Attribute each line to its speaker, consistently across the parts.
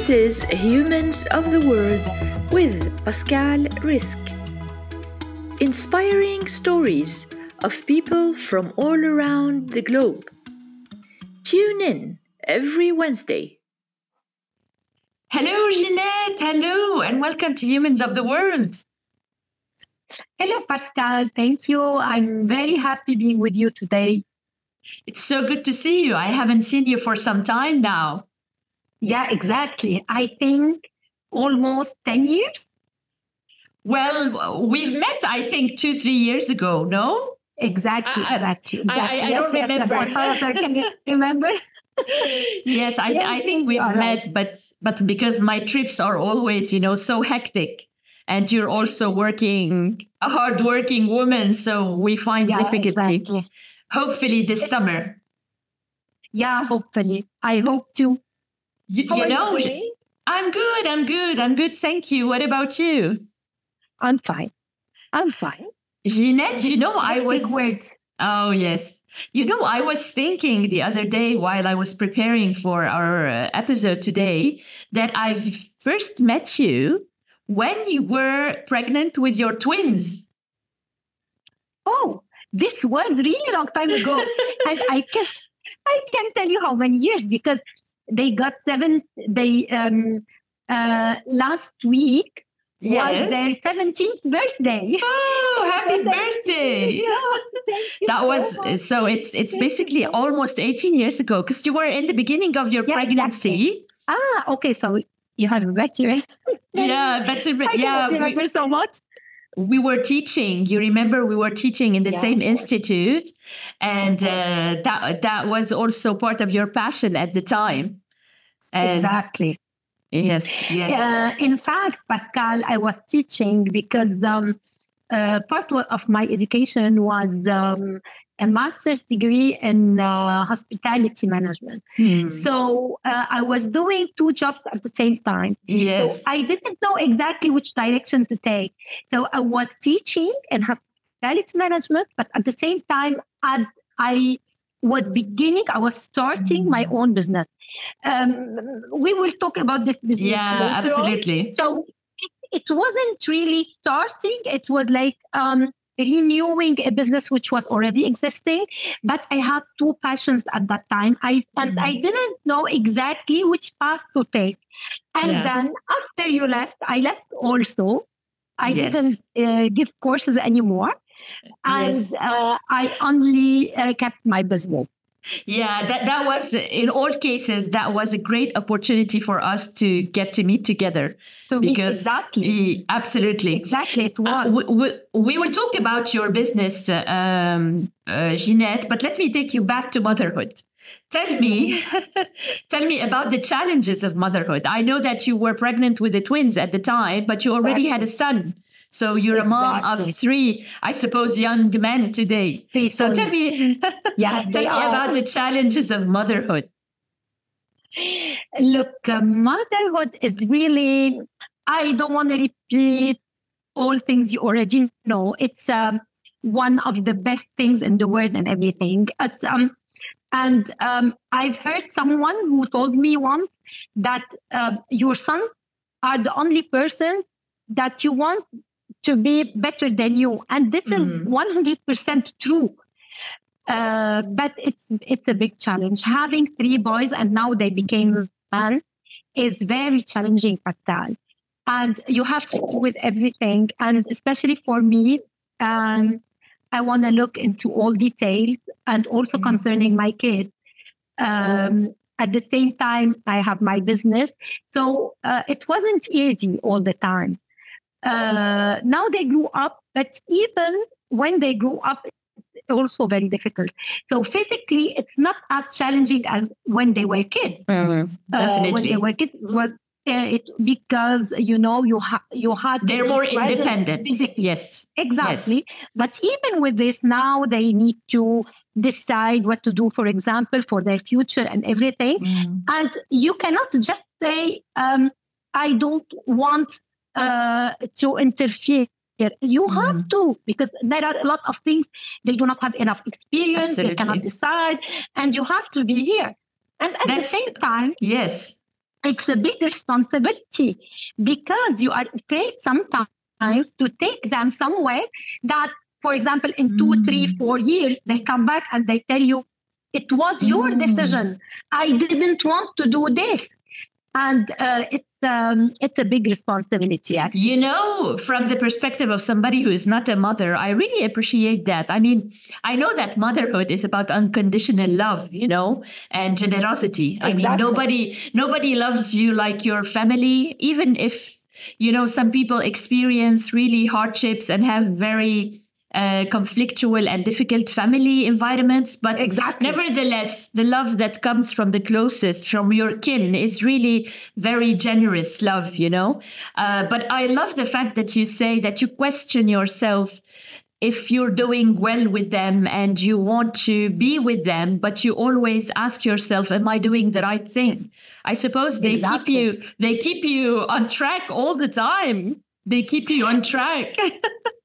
Speaker 1: This is Humans of the World with Pascal Risk. Inspiring stories of people from all around the globe. Tune in every Wednesday.
Speaker 2: Hello, Ginette. Hello, and welcome to Humans of the World.
Speaker 3: Hello, Pascal. Thank you. I'm very happy being with you today.
Speaker 2: It's so good to see you. I haven't seen you for some time now.
Speaker 3: Yeah, exactly. I think almost 10 years.
Speaker 2: Well, we've met, I think, 2-3 years ago, no?
Speaker 3: Exactly.
Speaker 2: I don't remember.
Speaker 3: Can you remember?
Speaker 2: Yes, I think we've met, but because my trips are always, so hectic. And you're also a hardworking woman, so we find difficulty.
Speaker 3: Exactly.
Speaker 2: Hopefully this summer.
Speaker 3: Yeah, hopefully. I hope to.
Speaker 2: I'm good. Thank you. What about you?
Speaker 3: I'm fine.
Speaker 2: Ginette, I was...
Speaker 3: Words.
Speaker 2: Oh, yes. I was thinking the other day while I was preparing for our episode today that I first met you when you were pregnant with your twins.
Speaker 3: Oh, this was really long time ago. And I can't tell you how many years because they got last week was their 17th birthday.
Speaker 2: Oh, happy birthday. That was, so it's basically almost 18 years ago because you were in the beginning of your pregnancy.
Speaker 3: Exactly. Okay, so you have a better.
Speaker 2: I
Speaker 3: remember so much.
Speaker 2: We were teaching. You remember we were teaching in the same institute, and that was also part of your passion at the time. And
Speaker 3: exactly.
Speaker 2: Yes.
Speaker 3: In fact, Pascal, I was teaching because part of my education was a master's degree in hospitality management. So I was doing 2 jobs at the same time.
Speaker 2: Yes.
Speaker 3: So I didn't know exactly which direction to take. So I was teaching in hospitality management, but at the same time, I was starting my own business. We will talk about this business later
Speaker 2: absolutely.
Speaker 3: on. So it wasn't really starting. It was like renewing a business which was already existing, but I had 2 passions at that time. I didn't know exactly which path to take. And then after you left, I left also. I didn't give courses anymore. And I only kept my business.
Speaker 2: Yeah, that was, in all cases, that was a great opportunity for us to get to meet together.
Speaker 3: Exactly.
Speaker 2: Absolutely.
Speaker 3: Exactly, it was.
Speaker 2: We will talk about your business, Ginette, but let me take you back to motherhood. Tell me about the challenges of motherhood. I know that you were pregnant with the twins at the time, but you already had a son. So you're a mom of 3, I suppose, young men today. So tell me, about the challenges of motherhood.
Speaker 3: Look, motherhood is really, I don't want to repeat all things you already know. It's one of the best things in the world and everything. And I've heard someone who told me once that your sons are the only person that you want to be better than you. And this is 100% true. But it's a big challenge. Having 3 boys and now they became men is very challenging, Pascal. and you have to do with everything. And especially for me, I want to look into all details, and also concerning my kids. At the same time, I have my business. So it wasn't easy all the time. Now they grew up, but even when they grew up, it's also very difficult. So physically, it's not as challenging as when they were kids.
Speaker 2: Definitely.
Speaker 3: When they were kids, because you had
Speaker 2: they're more independent.
Speaker 3: Physically.
Speaker 2: Yes,
Speaker 3: exactly.
Speaker 2: Yes.
Speaker 3: But even with this, now they need to decide what to do, for example, for their future and everything. And you cannot just say, I don't want to interfere. You have to, because there are a lot of things they do not have enough experience.
Speaker 2: Absolutely.
Speaker 3: They cannot decide, and you have to be here. And at the same time,
Speaker 2: yes,
Speaker 3: it's a big responsibility, because you are afraid sometimes to take them somewhere that, for example, in 2, 3, 4 years, they come back and they tell you, it was your decision. I didn't want to do this. And it's a big responsibility, actually.
Speaker 2: From the perspective of somebody who is not a mother, I really appreciate that. I mean, I know that motherhood is about unconditional love, and generosity.
Speaker 3: Exactly.
Speaker 2: I mean, nobody loves you like your family, even if, some people experience really hardships and have very conflictual and difficult family environments. But nevertheless, the love that comes from the closest, from your kin, is really very generous love, But I love the fact that you say that you question yourself if you're doing well with them and you want to be with them, but you always ask yourself, am I doing the right thing? I suppose they keep you on track all the time. They keep you on track.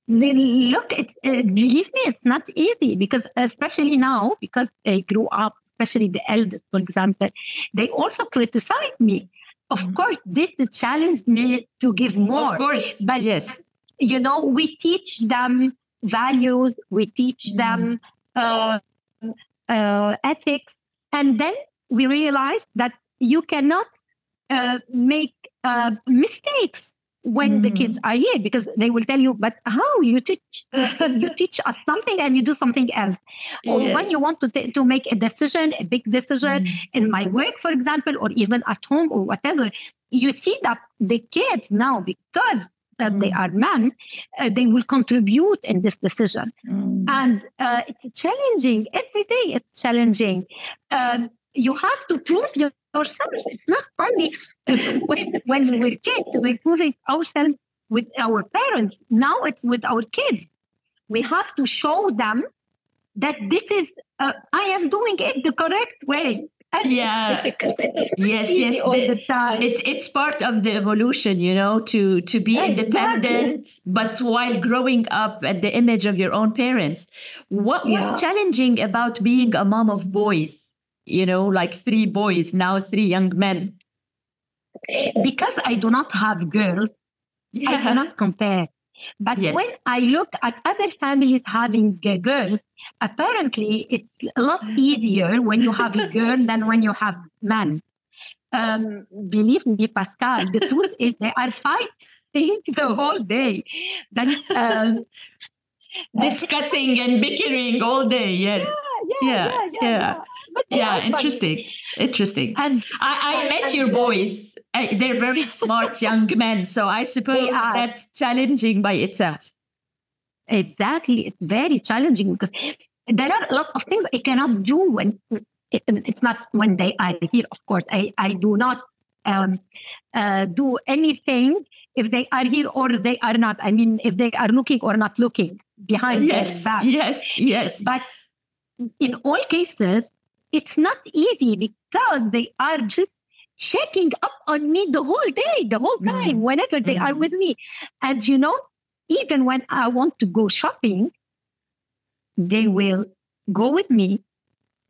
Speaker 3: Look, believe me, it's not easy, because especially now, because they grew up, especially the eldest, for example, they also criticize me. Of course, this challenged me to give more.
Speaker 2: Of course,
Speaker 3: but
Speaker 2: yes.
Speaker 3: We teach them values, we teach them ethics, and then we realize that you cannot make mistakes when the kids are here, because they will tell you, but how you teach us something and you do something else. Or when you want to make a decision, a big decision in my work, for example, or even at home or whatever, you see that the kids now, because they are men, they will contribute in this decision. And it's challenging. Every day it's challenging. You have to prove yourself. It's not only when we're kids, we're proving ourselves with our parents. Now it's with our kids. We have to show them that this is, I am doing it the correct way.
Speaker 2: Yes.
Speaker 3: All the time.
Speaker 2: It's part of the evolution, to be independent, but while growing up at the image of your own parents. What was challenging about being a mom of boys? Like 3 boys, now 3 young men.
Speaker 3: Because I do not have girls, I cannot compare. But when I look at other families having girls, apparently it's a lot easier when you have a girl than when you have men. Believe me, Pascal, the truth is they are fighting the whole day.
Speaker 2: Discussing and bickering all day, yes. Yeah, interesting. And I met your boys. They're very smart young men. So I suppose that's challenging by itself.
Speaker 3: Exactly. It's very challenging, because there are a lot of things I cannot do when it's not when they are here. Of course, I do not do anything if they are here or they are not. I mean, if they are looking or not looking behind their back.
Speaker 2: Yes.
Speaker 3: But in all cases, it's not easy, because they are just checking up on me the whole day, the whole time, whenever they are with me. And, even when I want to go shopping, they will go with me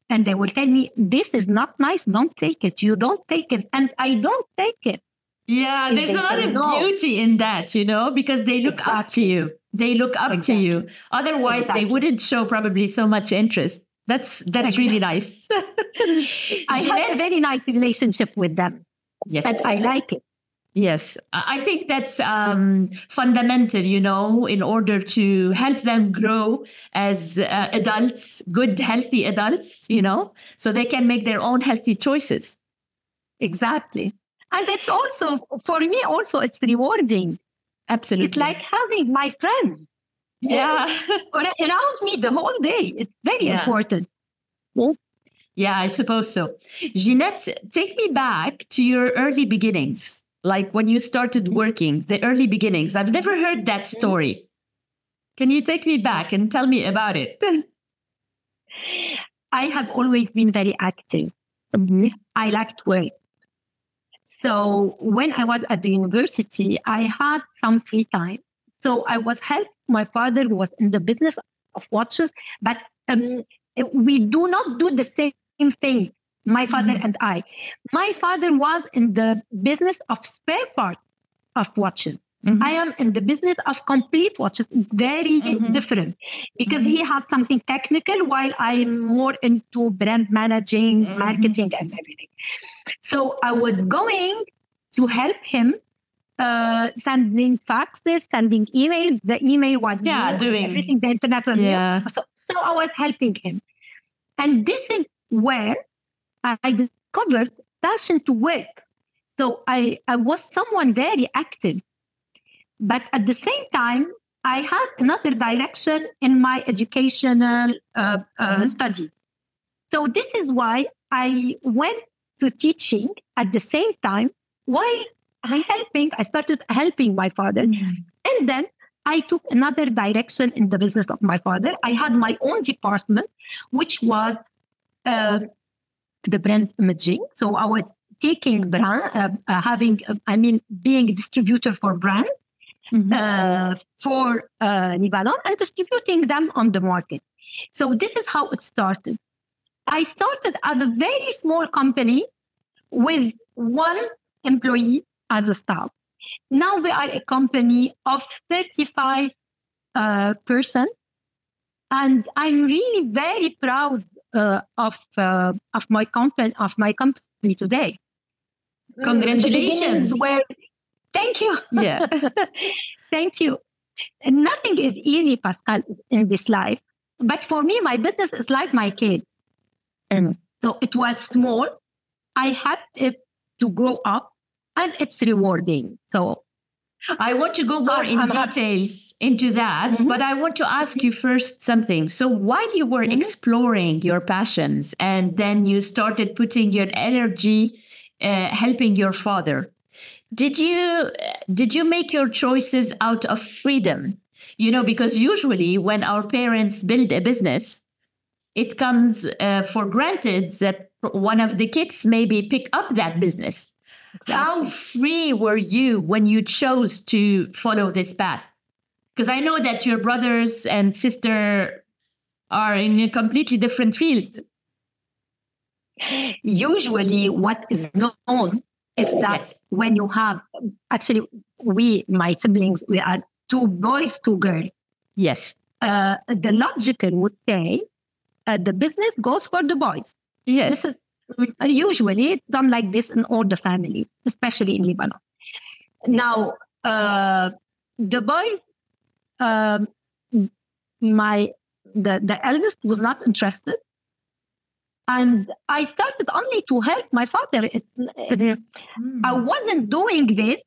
Speaker 3: and they will tell me, this is not nice, don't take it. You don't take it. And I don't take it.
Speaker 2: Yeah, there's a lot of beauty in that, because they look up to you. They look up to you. Otherwise, they wouldn't show probably so much interest. That's really nice.
Speaker 3: I have a very nice relationship with them.
Speaker 2: Yes.
Speaker 3: And I like it.
Speaker 2: Yes, I think that's fundamental, in order to help them grow as adults, good, healthy adults, so they can make their own healthy choices.
Speaker 3: Exactly. And it's also, for me, also, it's rewarding.
Speaker 2: Absolutely.
Speaker 3: It's like having my friends around me the whole day. It's very important. Well,
Speaker 2: yeah, I suppose so. Ginette, take me back to your early beginnings, like when you started working, the early beginnings. I've never heard that story. Can you take me back and tell me about it?
Speaker 3: I have always been very active. I liked work. So when I was at the university, I had some free time. So I was helping my father, who was in the business of watches, but we do not do the same thing, my father and I. My father was in the business of spare parts of watches. I am in the business of complete watches. It's very different because he had something technical while I'm more into brand managing, marketing and everything. So I was going to help him sending faxes, sending emails. The email was
Speaker 2: doing
Speaker 3: everything, the internet was so I was helping him. And this is where I discovered passion to work. So I was someone very active. But at the same time, I had another direction in my educational studies. So this is why I went to teaching at the same time while I started helping my father. And then I took another direction in the business of my father. I had my own department, which was the brand imaging. So I was taking brand, being a distributor for brands for Lebanon and distributing them on the market. So this is how it started. I started at a very small company with one employee as a staff. Now we are a company of 35 persons, and I'm really very proud of my company today.
Speaker 2: Congratulations!
Speaker 3: Thank you.
Speaker 2: Yeah,
Speaker 3: thank you. And nothing is easy, Pascal, in this life. But for me, my business is like my kids. And so it was small. I had it to grow up, and it's rewarding. So
Speaker 2: I want to go more in details into that, but I want to ask you first something. So while you were exploring your passions and then you started putting your energy helping your father, did you make your choices out of freedom? Because usually when our parents build a business, it comes for granted that one of the kids maybe pick up that business. How free were you when you chose to follow this path? Because I know that your brothers and sister are in a completely different field.
Speaker 3: Usually what is known is that when you have, actually, my siblings, we are 2 boys, 2 girls.
Speaker 2: Yes.
Speaker 3: The logical would say the business goes for the boys.
Speaker 2: Yes.
Speaker 3: This is, usually it's done like this in all the families, especially in Lebanon. Now, the boys, the eldest was not interested. And I started only to help my father. I wasn't doing this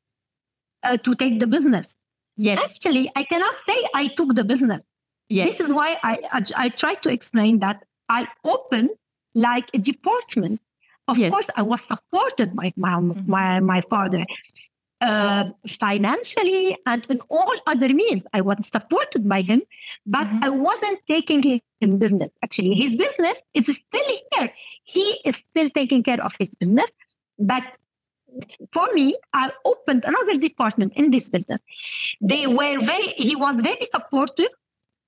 Speaker 3: to take the business.
Speaker 2: Yes.
Speaker 3: Actually, I cannot say I took the business.
Speaker 2: Yes.
Speaker 3: This is why I tried to explain that I opened like a department. Of course, I was supported by my father financially and in all other means. I was supported by him, but I wasn't taking his business. Actually, his business is still here. He is still taking care of his business. But for me, I opened another department in this business. He was very supportive.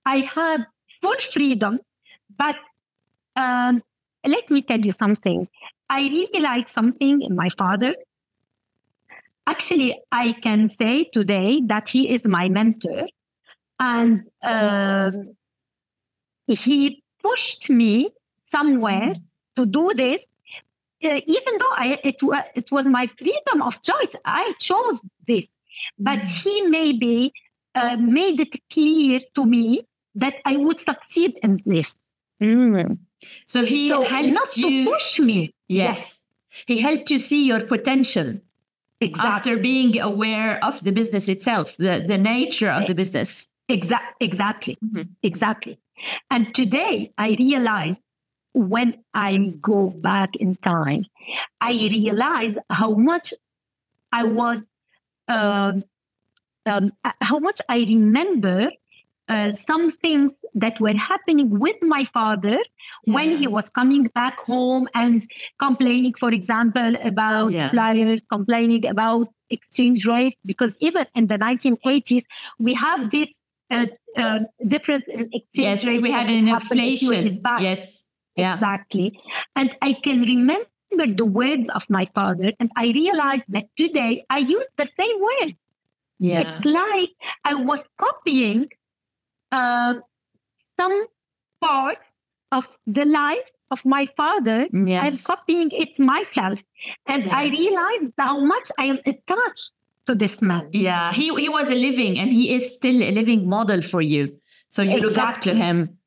Speaker 3: I had full freedom, but let me tell you something. I really like something in my father. Actually, I can say today that he is my mentor. And he pushed me somewhere to do this even though it was my freedom of choice, I chose this. But he maybe made it clear to me that I would succeed in this.
Speaker 2: So he helped
Speaker 3: not
Speaker 2: you
Speaker 3: to push me.
Speaker 2: Yes. He helped you see your potential.
Speaker 3: Exactly.
Speaker 2: After being aware of the business itself, the nature of the business.
Speaker 3: Exactly. Exactly. And today I realize, when I go back in time, I realize how much I was, how much I remember some things that were happening with my father when he was coming back home and complaining, for example, about flyers, complaining about exchange rate, because even in the 1980s, we have this difference in exchange rate.
Speaker 2: Yes, we had an inflation. Yes. Yeah.
Speaker 3: Exactly. And I can remember the words of my father, and I realized that today I use the same words.
Speaker 2: Yeah.
Speaker 3: It's like I was copying some part of the life of my father.
Speaker 2: Yes.
Speaker 3: I'm copying it myself. And I realized how much I am attached to this man.
Speaker 2: Yeah, he was a living, and he is still a living model for you. So you look up to him.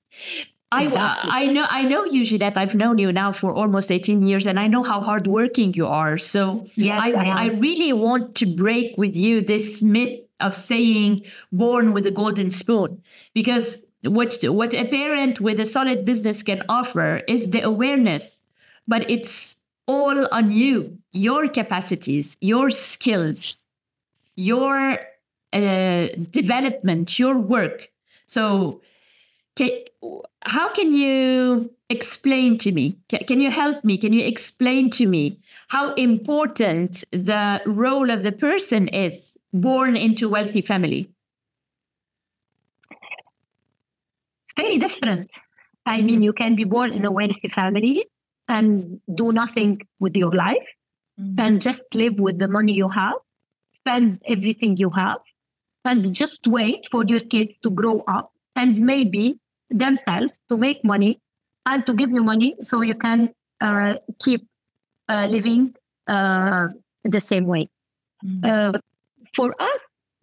Speaker 2: I know you, Ginette. I've known you now for almost 18 years, and I know how hardworking you are. So I really want to break with you this myth of saying born with a golden spoon, because what a parent with a solid business can offer is the awareness, but it's all on you, your capacities, your skills, your development, your work. So how can you explain to me? Can you help me? Can you explain to me how important the role of the person is born into a wealthy family?
Speaker 3: It's very different. I mean, you can be born in a wealthy family and do nothing with your life and just live with the money you have, spend everything you have, and just wait for your kids to grow up and maybe themselves to make money and to give you money so you can keep living the same way. For us,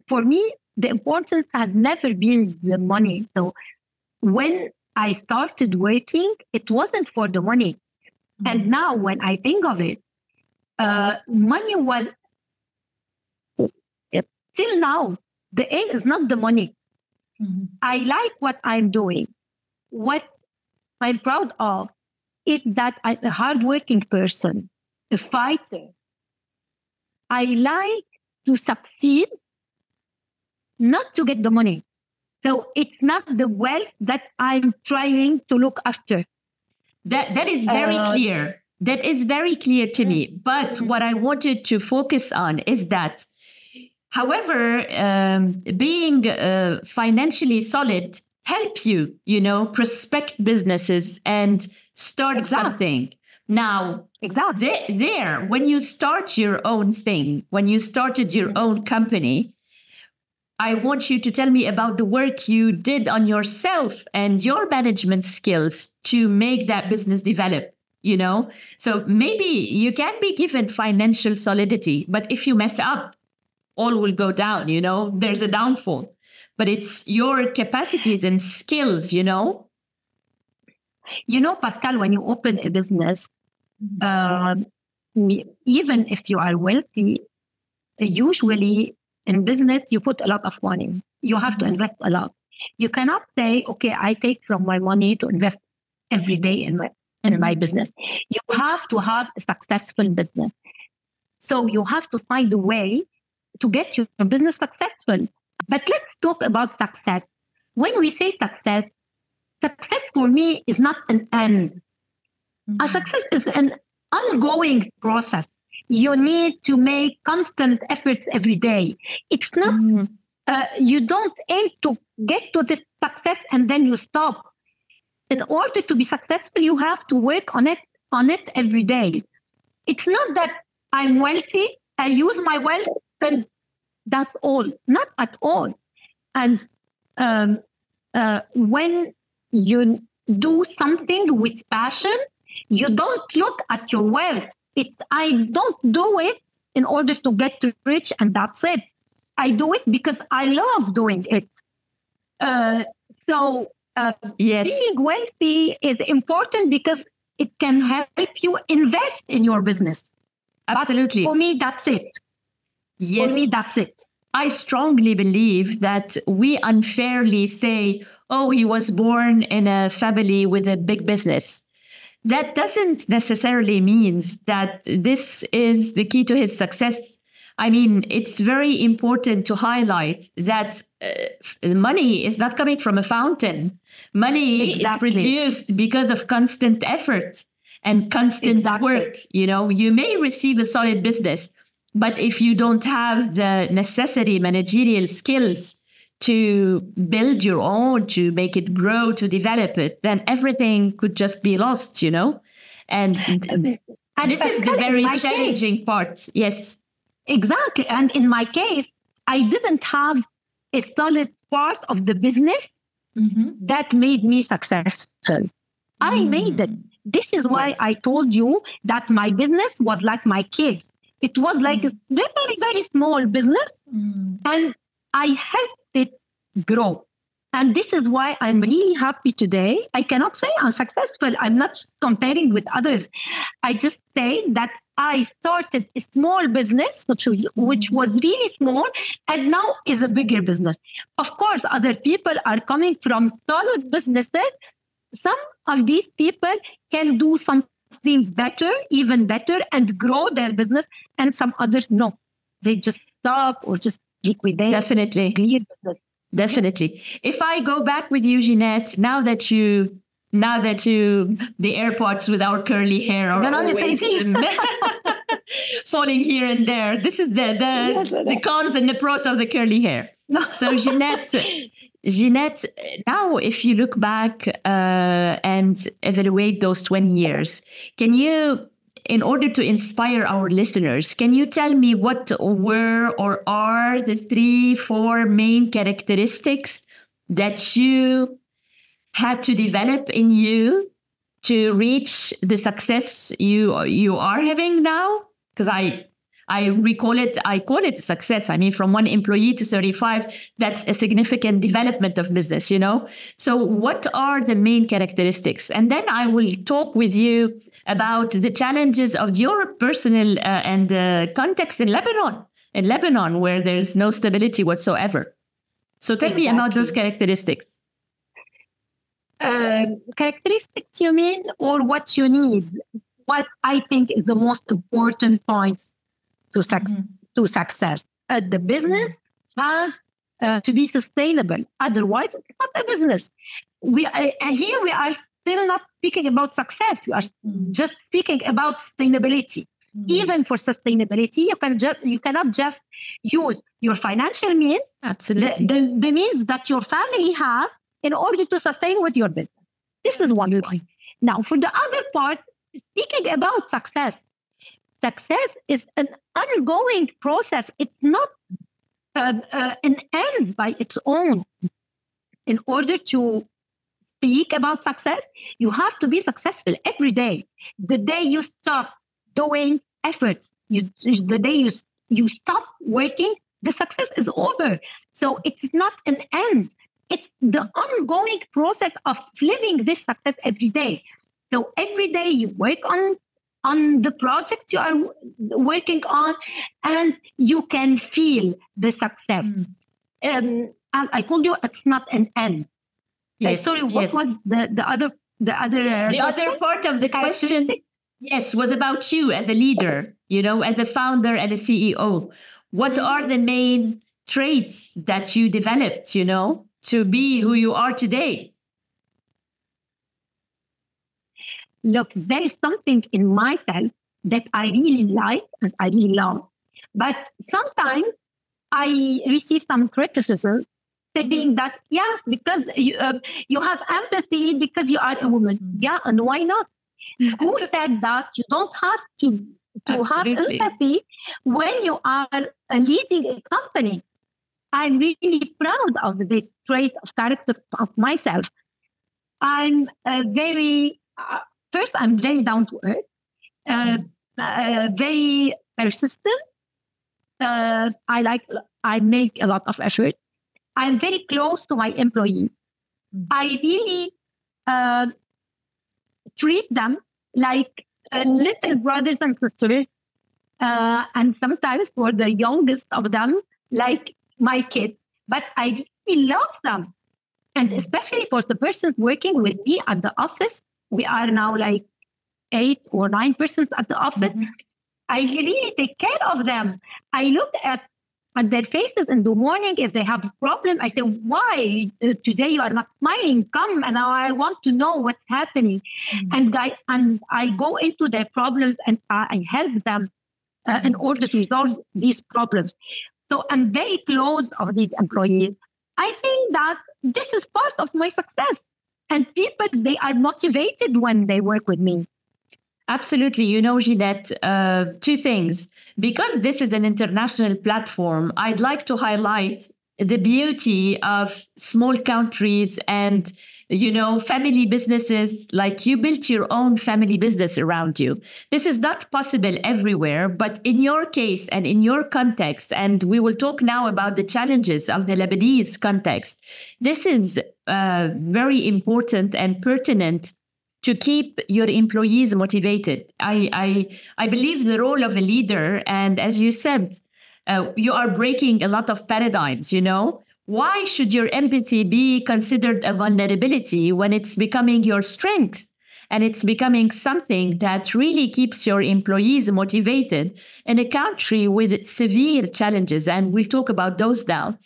Speaker 3: for me, the importance has never been the money. So when I started working, it wasn't for the money. And now when I think of it, money was, till now, the aim is not the money. I like what I'm doing. What I'm proud of is that I'm a hardworking person, a fighter. I like to succeed, not to get the money. So it's not the wealth that I'm trying to look after.
Speaker 2: That is very clear. That is very clear to me. But what I wanted to focus on is that, however, being financially solid helps you, prospect businesses and start something. Now, there, when you start your own thing, when you started your own company, I want you to tell me about the work you did on yourself and your management skills to make that business develop, So maybe you can be given financial solidity, but if you mess up, all will go down, there's a downfall. But it's your capacities and skills,
Speaker 3: Pascal, when you open a business, even if you are wealthy, usually in business, you put a lot of money. You have to invest a lot. You cannot say, okay, I take from my money to invest every day in my business. You have to have a successful business. So you have to find a way to get your business successful. But let's talk about success. When we say success for me is not an end. A success is an ongoing process. You need to make constant efforts every day. It's not, you don't aim to get to this success and then you stop. In order to be successful, you have to work on it every day. It's not that I'm wealthy, I use my wealth, and that's all. Not at all. And when you do something with passion, You don't look at your wealth. I don't do it in order to get rich and that's it. I do it because I love doing it. So
Speaker 2: Yes,
Speaker 3: being wealthy is important because it can help you invest in your business.
Speaker 2: absolutely.
Speaker 3: But for me, that's it.
Speaker 2: Yes.
Speaker 3: For me, that's it.
Speaker 2: I strongly believe that we unfairly say, oh, he was born in a family with a big business. That doesn't necessarily mean that this is the key to his success. I mean, it's very important to highlight that money is not coming from a fountain. Money is produced because of constant effort and constant work. You know, you may receive a solid business, but if you don't have the necessary managerial skills to build your own, to make it grow, to develop it, then everything could just be lost, you know? And this is the very challenging part. Yes.
Speaker 3: Exactly. And in my case, I didn't have a solid part of the business that made me successful. I made it. This is why I told you that my business was like my kids. It was like a very, very small business, and I helped it grow. And this is why I'm really happy today. I cannot say I'm successful. I'm not just comparing with others. I just say that I started a small business, which was really small, and now is a bigger business. Of course, other people are coming from solid businesses. Some of these people can do something better, even better, and grow their business, and some others no. They just stop or just liquidate.
Speaker 2: Definitely.
Speaker 3: Business.
Speaker 2: Definitely. If I go back with you, Ginette, now that you the AirPods with our curly hair are always falling here and there. This is the cons and the pros of the curly hair. So Ginette, now if you look back and evaluate those 20 years, can you, in order to inspire our listeners, can you tell me what were or are the 3-4 main characteristics that you had to develop in you to reach the success you are having now? Because I call it a success. I mean, from 1 employee to 35, that's a significant development of business, you know? So what are the main characteristics? And then I will talk with you about the challenges of your personal and context in Lebanon, where there's no stability whatsoever. So tell me about those characteristics.
Speaker 3: Characteristics you mean, or what you need? What I think is the most important points to success. The business has to be sustainable. Otherwise, it's not a business. We are still not speaking about success. We are just speaking about sustainability. Even for sustainability, you cannot just use your financial means,
Speaker 2: absolutely,
Speaker 3: the means that your family has, in order to sustain with your business. This is one point. Now, for the other part, speaking about success. Success is an ongoing process. It's not an end by its own. In order to speak about success, you have to be successful every day. The day you stop doing efforts, the day you stop working, the success is over. So it's not an end. It's the ongoing process of living this success every day. So every day you work on the project you are working on, and you can feel the success. As I told you, it's not an end.
Speaker 2: Yes.
Speaker 3: Sorry, what was the other
Speaker 2: part of the question? Yes, was about you as a leader, you know, as a founder and a CEO. What are the main traits that you developed, you know, to be who you are today?
Speaker 3: Look, there is something in myself that I really like and I really love. But sometimes I receive some criticism saying that, yes, because you have empathy because you are a woman. Yeah, and why not? Who said that you don't have to have empathy when you are leading a company? I'm really proud of this trait of character of myself. I'm very first, I'm very down to earth, very persistent. I make a lot of effort. I'm very close to my employees. I really treat them like little brothers and sisters. And sometimes for the youngest of them, like my kids. But I really love them. And especially for the persons working with me at the office, we are now like 8 or 9 persons at the office. I really take care of them. I look at their faces in the morning. If they have a problem, I say, why today you are not smiling? Come, and I want to know what's happening. And I go into their problems and I help them in order to resolve these problems. So I'm very close of these employees. I think that this is part of my success. And people, they are motivated when they work with me.
Speaker 2: Absolutely. Ginette, 2 things. Because this is an international platform, I'd like to highlight the beauty of small countries and, family businesses. Like you built your own family business around you. This is not possible everywhere, but in your case and in your context, and we will talk now about the challenges of the Lebanese context. This is very important and pertinent to keep your employees motivated. I believe the role of a leader, and as you said, you are breaking a lot of paradigms, Why should your empathy be considered a vulnerability when it's becoming your strength? And it's becoming something that really keeps your employees motivated in a country with severe challenges. And we'll talk about those now.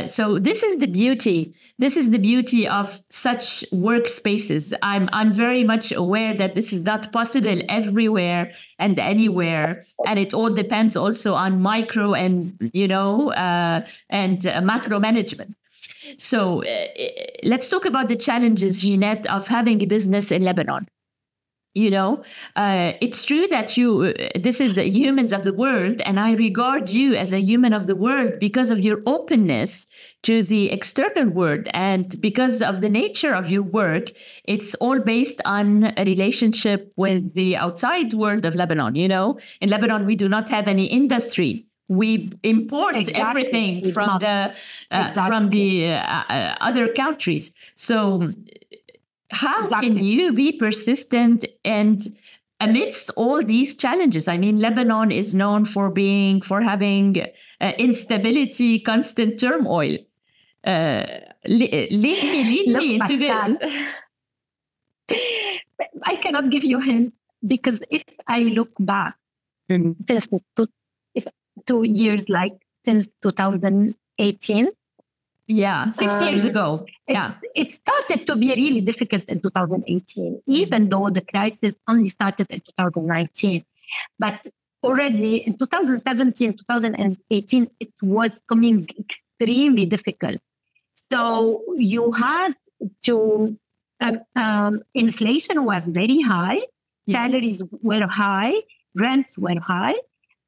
Speaker 2: So this is the beauty. This is the beauty of such workspaces. I'm very much aware that this is not possible everywhere and anywhere, and it all depends also on micro and macro management. So let's talk about the challenges, Ginette, of having a business in Lebanon. It's true that this is humans of the world, and I regard you as a human of the world because of your openness to the external world. And because of the nature of your work, it's all based on a relationship with the outside world of Lebanon. In Lebanon, we do not have any industry. We import everything from the other countries. So how can you be persistent and amidst all these challenges? I mean, Lebanon is known for having instability, constant turmoil. Lead me into this.
Speaker 3: I cannot give you hints because if I look back since 2 years, like since 2018.
Speaker 2: Yeah, 6 years ago.
Speaker 3: It started to be really difficult in 2018, even though the crisis only started in 2019. But already in 2017, 2018, it was becoming extremely difficult. So you had to, inflation was very high, salaries were high, rents were high,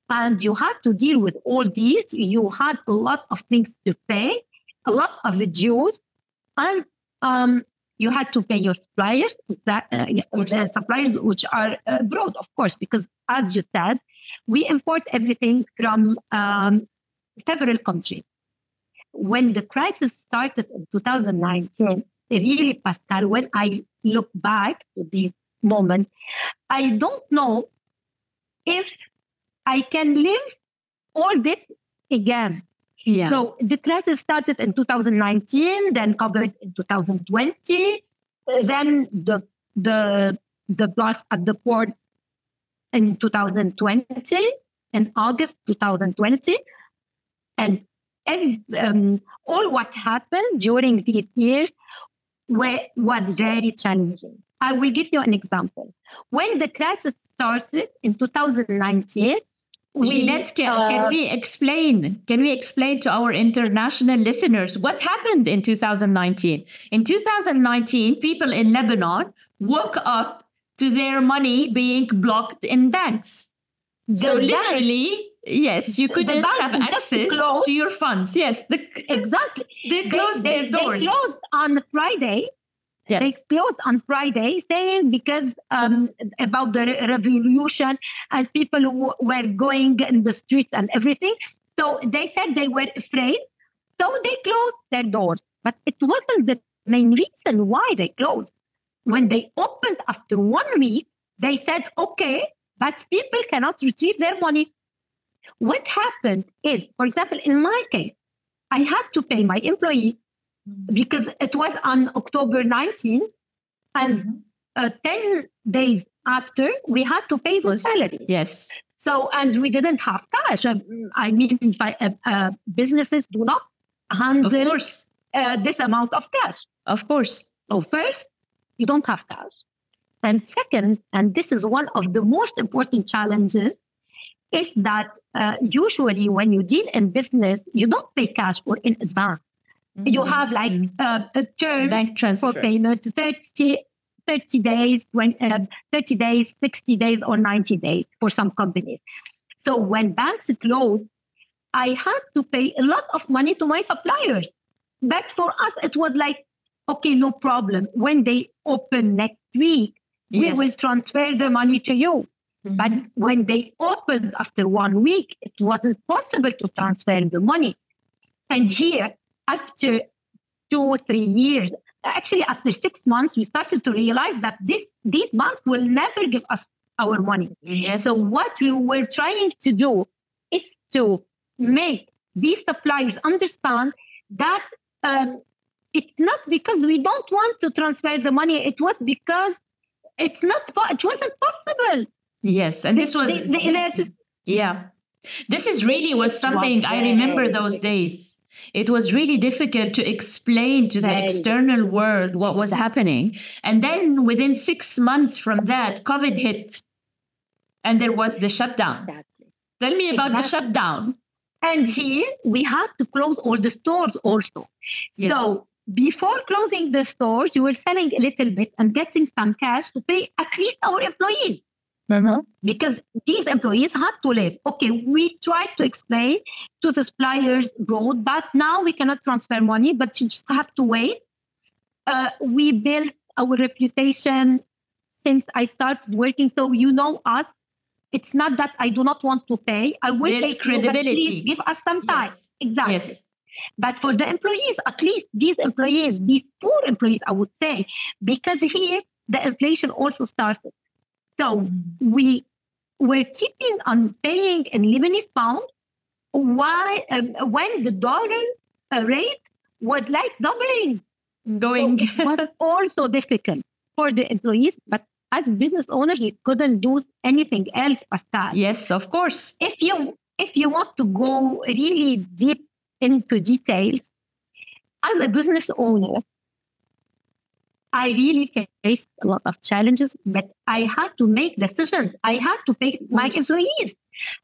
Speaker 3: and you had to deal with all these. You had a lot of things to pay, a lot of the dues, and you had to pay your suppliers, the suppliers which are abroad, of course, because as you said, we import everything from several countries. When the crisis started in 2019, really, Pascal, when I look back to this moment, I don't know if I can live all this again.
Speaker 2: Yeah.
Speaker 3: So the crisis started in 2019, then COVID in 2020, then the blast at the port in 2020, in August 2020, and all what happened during these years was very challenging. I will give you an example. When the crisis started in 2019,
Speaker 2: Ginette, can we explain to our international listeners what happened in 2019? In 2019, people in Lebanon woke up to their money being blocked in banks. So literally, yes, you couldn't have access to your funds. Yes,
Speaker 3: exactly.
Speaker 2: They closed their doors.
Speaker 3: They closed on Friday,
Speaker 2: Yes.
Speaker 3: They closed on Friday, saying because about the revolution and people who were going in the streets and everything. So they said they were afraid. So they closed their doors. But it wasn't the main reason why they closed. When they opened after 1 week, they said, okay, but people cannot retrieve their money. What happened is, for example, in my case, I had to pay my employees because it was on October 19th, and 10 days after, we had to pay the salary.
Speaker 2: Yes.
Speaker 3: So, and we didn't have cash. I mean, businesses do not handle this amount of cash.
Speaker 2: Of course.
Speaker 3: So first, you don't have cash. And second, and this is one of the most important challenges, is that usually when you deal in business, you don't pay cash or in advance. You have like a term
Speaker 2: bank transfer
Speaker 3: for payment, 30 days, 30 days, 60 days, or 90 days for some companies. So when banks closed, I had to pay a lot of money to my suppliers. But for us, it was like, okay, no problem. When they open next week, we will transfer the money to you. But when they opened after 1 week, it wasn't possible to transfer the money. And here, after 2 or 3 years, actually after 6 months, we started to realize that these banks will never give us our money.
Speaker 2: Yes.
Speaker 3: So what we were trying to do is to make these suppliers understand that it's not because we don't want to transfer the money. It was because it wasn't possible.
Speaker 2: Yes, and this was This is really was something I remember those days. It was really difficult to explain to the external world what was happening. And then within 6 months from that, COVID hit and there was the shutdown.
Speaker 3: Exactly.
Speaker 2: Tell me about the shutdown.
Speaker 3: And here we had to close all the stores also.
Speaker 2: Yes.
Speaker 3: So before closing the stores, you were selling a little bit and getting some cash to pay at least our employees. Because these employees had to live. Okay, we tried to explain to the suppliers abroad, but now we cannot transfer money, but you just have to wait. We built our reputation since I started working. So you know us. It's not that I do not want to pay. I will
Speaker 2: There's
Speaker 3: pay
Speaker 2: credibility.
Speaker 3: You, but please give us some time.
Speaker 2: Yes.
Speaker 3: Exactly.
Speaker 2: Yes.
Speaker 3: But for the employees, at least these poor employees, I would say, because here the inflation also started. So we were keeping on paying in Lebanese pound when the dollar rate was like doubling.
Speaker 2: Going.
Speaker 3: So it was also difficult for the employees, but as business owners, we couldn't do anything else but that.
Speaker 2: Yes, of course.
Speaker 3: If you want to go really deep into details, as a business owner, I really faced a lot of challenges, but I had to make decisions. I had to pay my employees.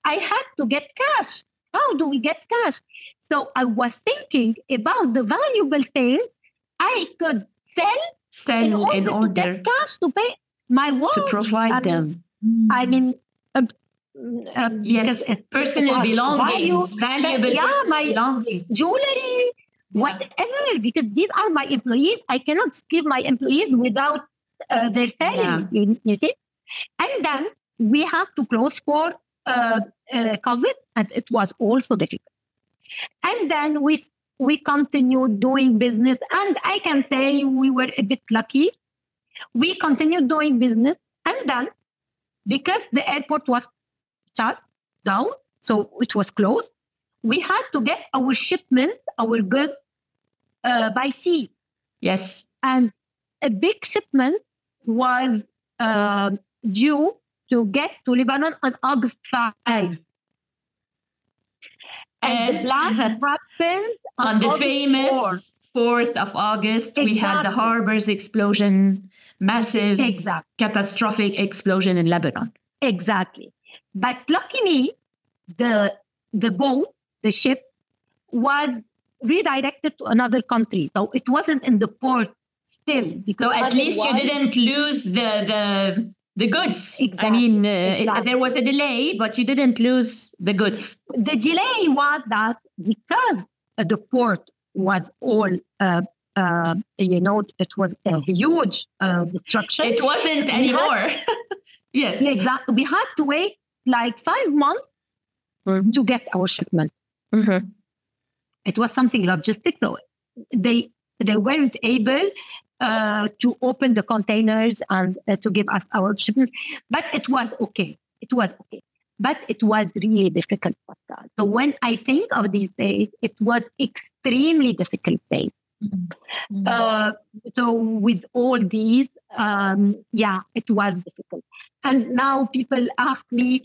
Speaker 3: I had to get cash. How do we get cash? So I was thinking about the valuable things I could sell in order to get cash to pay my watch.
Speaker 2: To provide them.
Speaker 3: I mean,
Speaker 2: yes, personal belongings, valuable
Speaker 3: my
Speaker 2: belongings.
Speaker 3: Jewelry. Whatever, because these are my employees. I cannot give my employees without their salary, you see. And then we have to close for COVID, and it was also difficult. And then we continued doing business, and I can say we were a bit lucky. We continued doing business, and then because the airport was shut down, so it was closed, we had to get our shipments, our goods, by sea.
Speaker 2: Yes.
Speaker 3: And a big shipment was due to get to Lebanon on August 5. And the blast happened
Speaker 2: on the
Speaker 3: August
Speaker 2: famous 4th of August.
Speaker 3: Exactly.
Speaker 2: We had the harbor's explosion, massive, catastrophic explosion in Lebanon.
Speaker 3: Exactly. But luckily, the boat, the ship, was redirected to another country. So it wasn't in the port still.
Speaker 2: So at least you didn't lose the goods.
Speaker 3: Exactly.
Speaker 2: I mean, there was a delay, but you didn't lose the goods.
Speaker 3: The delay was that because the port was all it was a huge destruction.
Speaker 2: It wasn't anymore. Yes.
Speaker 3: Yeah, exactly. We had to wait like 5 months to get our shipment.
Speaker 2: Mm-hmm.
Speaker 3: It was something logistic. So they weren't able to open the containers and to give us our shipment. But it was okay. But it was really difficult, Pascal. So when I think of these days, it was extremely difficult days. Mm-hmm. So with all these, it was difficult. And now people ask me,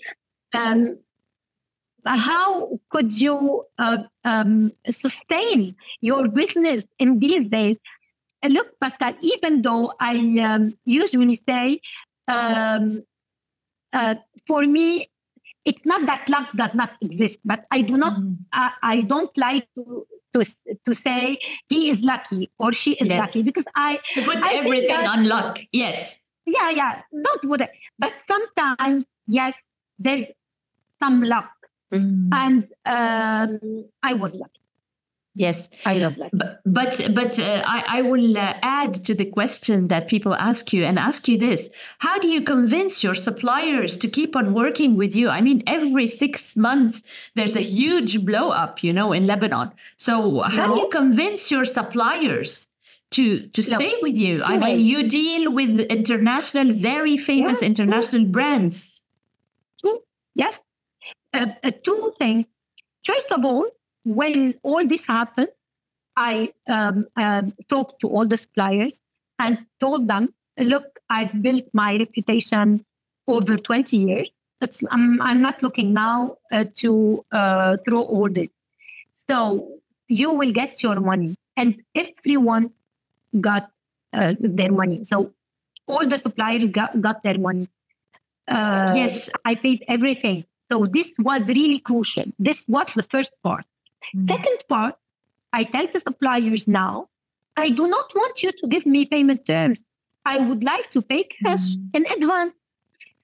Speaker 3: how could you sustain your business in these days? Look, Pascal, even though I usually say, for me, it's not that luck does not exist, but I do not. I don't like to say he is lucky or she is lucky, because
Speaker 2: to put everything on luck. Yes.
Speaker 3: Yeah. Don't put it. But sometimes, yes, there's some luck, and I was lucky.
Speaker 2: Yes,
Speaker 3: I love that.
Speaker 2: But I will add to the question that people ask you this: how do you convince your suppliers to keep on working with you? I mean, every 6 months there's a huge blow up, in Lebanon. So how do you convince your suppliers to stay with you? I mean, you deal with international, very famous international brands.
Speaker 3: Yes, two things. First of all, when all this happened, I talked to all the suppliers and told them, look, I've built my reputation over 20 years. I'm not looking now to throw orders. So you will get your money. And everyone got their money. So all the suppliers got their money. Yes, I paid everything. So this was really crucial. This was the first part. Second part, I tell the suppliers now, I do not want you to give me payment terms. I would like to pay cash in advance.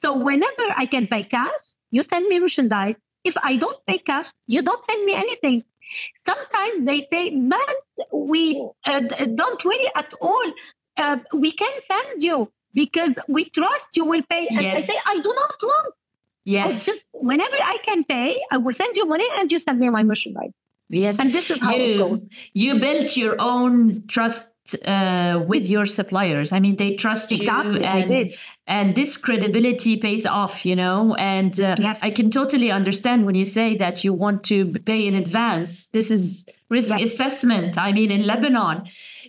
Speaker 3: So whenever I can pay cash, you send me merchandise. If I don't pay cash, you don't send me anything. Sometimes they say, but we don't really at all. We can send you because we trust you will pay. And I say, I do not want.
Speaker 2: Yes.
Speaker 3: Just whenever I can pay, I will send you money and you send me my merchandise.
Speaker 2: Yes.
Speaker 3: And this is how it goes.
Speaker 2: You built your own trust with your suppliers. I mean, they trust you. And this credibility pays off, and
Speaker 3: yes.
Speaker 2: I can totally understand when you say that you want to pay in advance. This is risk assessment. I mean, in Lebanon,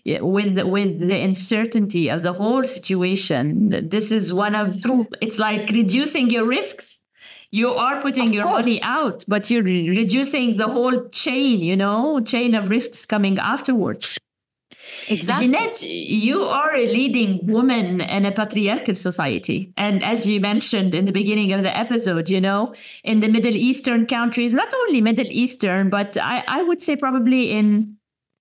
Speaker 2: with the uncertainty of the whole situation, this is it's like reducing your risks. You are putting your money out, but you're reducing the whole chain of risks coming afterwards.
Speaker 3: Exactly.
Speaker 2: Ginette, you are a leading woman in a patriarchal society. And as you mentioned in the beginning of the episode, in the Middle Eastern countries, not only Middle Eastern, but I would say probably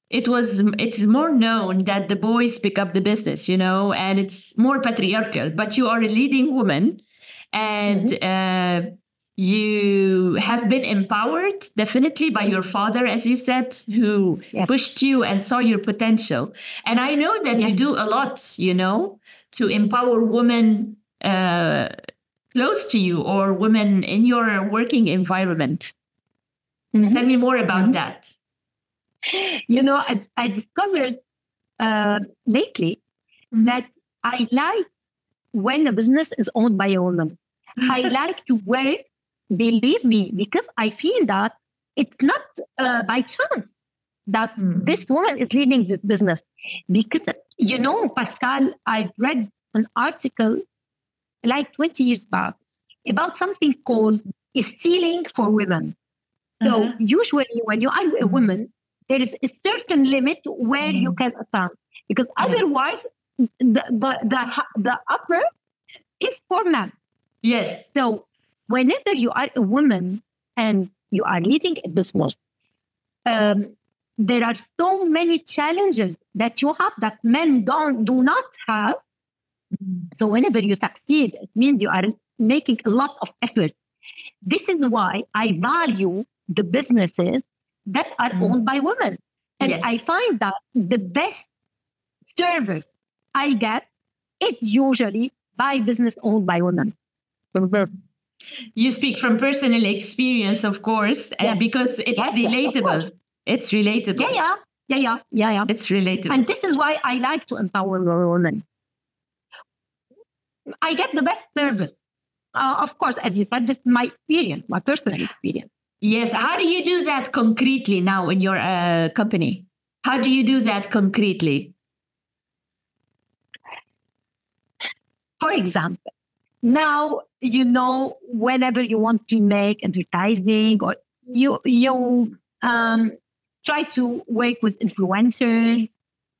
Speaker 2: it's more known that the boys pick up the business, and it's more patriarchal. But you are a leading woman, and you have been empowered definitely by your father, as you said, who pushed you and saw your potential. And I know that you do a lot, to empower women close to you or women in your working environment. Tell me more about that.
Speaker 3: I discovered lately that I like when a business is owned by a woman. I like to work, believe me, because I feel that it's not by chance that this woman is leading this business. Because, Pascal, I've read an article like 20 years back about something called stealing for women. So usually when you are a woman, there is a certain limit where you can attempt, because otherwise the upper is for men.
Speaker 2: Yes.
Speaker 3: So whenever you are a woman and you are leading a business, there are so many challenges that you have that men do not have. So whenever you succeed, it means you are making a lot of effort. This is why I value the businesses that are owned by women. And I find that the best service I get is usually by business owned by women.
Speaker 2: You speak from personal experience, of course,
Speaker 3: Yes.
Speaker 2: because it's
Speaker 3: Yes, of
Speaker 2: relatable.
Speaker 3: course.
Speaker 2: It's relatable.
Speaker 3: Yeah.
Speaker 2: It's relatable.
Speaker 3: And this is why I like to empower women. I get the best service. Of course, as you said, this is my experience, my personal experience.
Speaker 2: Yes. How do you do that concretely now in your company? How do you do that concretely?
Speaker 3: For example, now, whenever you want to make advertising or you try to work with influencers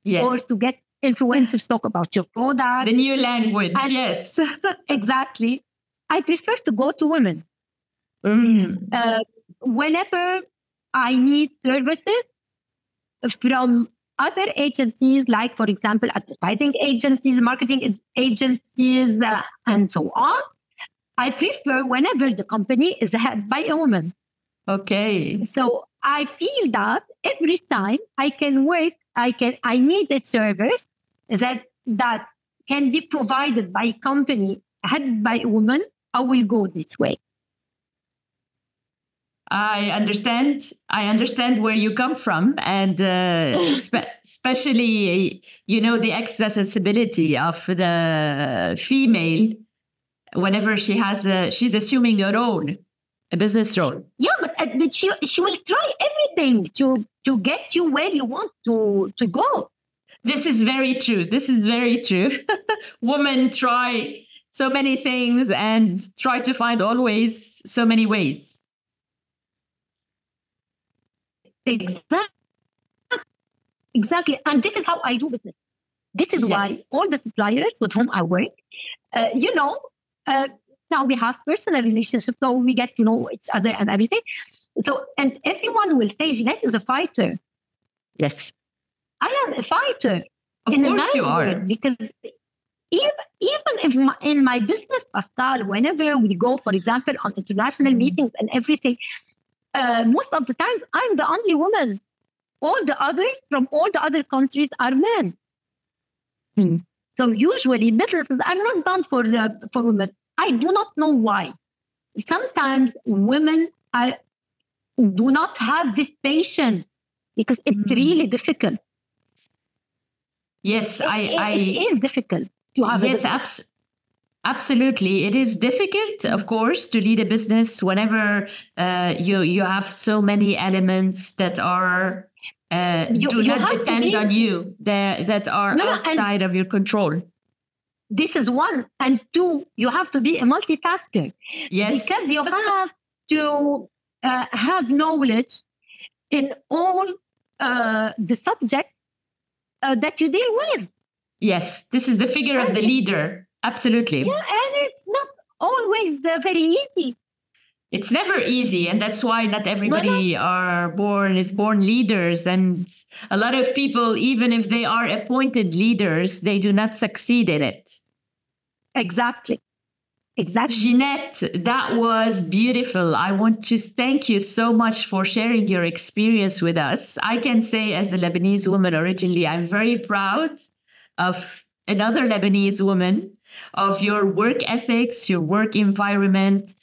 Speaker 2: Yes.
Speaker 3: or to get influencers talk about your product.
Speaker 2: The new language,
Speaker 3: And-
Speaker 2: yes.
Speaker 3: Exactly. I prefer to go to women. Whenever I need services from other agencies, like, for example, advertising agencies, marketing agencies, and so on, I prefer whenever the company is head by a woman.
Speaker 2: Okay.
Speaker 3: So I feel that every time I can work, I need a service that can be provided by a company headed by a woman, I will go this way.
Speaker 2: I understand where you come from, and especially, the extra sensibility of the female whenever she's assuming a role, a business role.
Speaker 3: Yeah, but she will try everything to get you where you want to go.
Speaker 2: This is very true. Women try so many things and try to find always so many ways.
Speaker 3: Exactly. And this is how I do business. This is why all the suppliers with whom I work, now we have personal relationships, so we get to know each other and everything. So, and everyone will say, Ginette is a fighter.
Speaker 2: Yes.
Speaker 3: I am a fighter.
Speaker 2: Of course you are.
Speaker 3: Because even if in my business, Pascal, whenever we go, for example, on international meetings and everything, most of the time, I'm the only woman. All the others from all the other countries are men. So usually businesses are not done for women. I do not know why. Sometimes women do not have this patience because it's really difficult.
Speaker 2: Yes,
Speaker 3: it is difficult to have.
Speaker 2: Yes, absolutely. It is difficult, of course, to lead a business whenever you have so many elements that are do not depend on you, that are outside of your control.
Speaker 3: This is one. And two, you have to be a multitasker.
Speaker 2: Yes.
Speaker 3: Because you have to have knowledge in all the subjects that you deal with.
Speaker 2: Yes, this is the figure of the leader. Absolutely.
Speaker 3: Yeah, and it's not always very easy.
Speaker 2: It's never easy, and that's why not everybody is born leaders. And a lot of people, even if they are appointed leaders, they do not succeed in it.
Speaker 3: Exactly.
Speaker 2: Ginette, that was beautiful. I want to thank you so much for sharing your experience with us. I can say, as a Lebanese woman originally, I'm very proud of another Lebanese woman, of your work ethics, your work environment,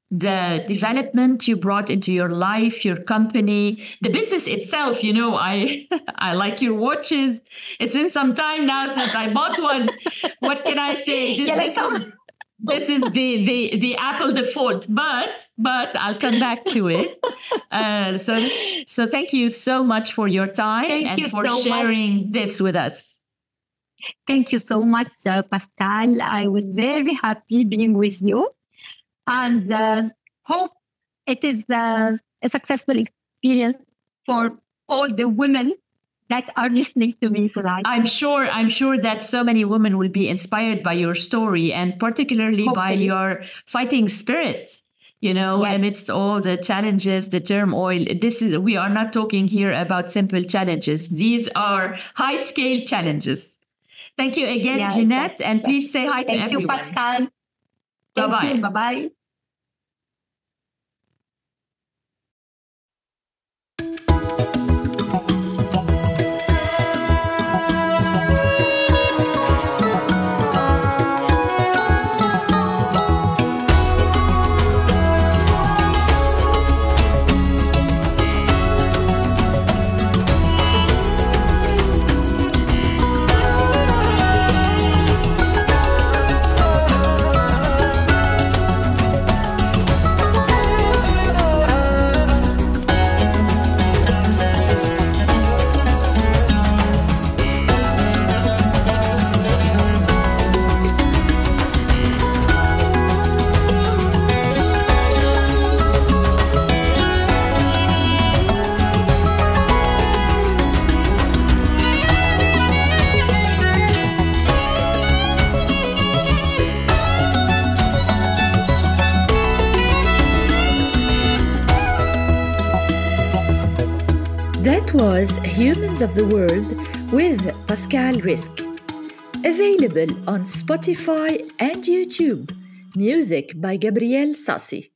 Speaker 2: the development you brought into your life, your company, the business itself. I like your watches. It's been some time now since I bought one. What can I say? This is the Apple default, but I'll come back to it. So thank you so much for your time and for sharing this with us.
Speaker 3: Thank you so much, Pascal. I was very happy being with you, and hope it is a successful experience for all the women that are listening to me tonight.
Speaker 2: I'm sure that so many women will be inspired by your story, and particularly by your fighting spirit. Amidst all the challenges, the turmoil. We are not talking here about simple challenges. These are high-scale challenges. Thank you again, Ginette, and please say hi to everyone.
Speaker 3: Thank you, Pascal.
Speaker 2: Bye-bye.
Speaker 3: Bye-bye.
Speaker 1: That was Humans of the World with Pascal Risk. Available on Spotify and YouTube. Music by Gabriel Sassi.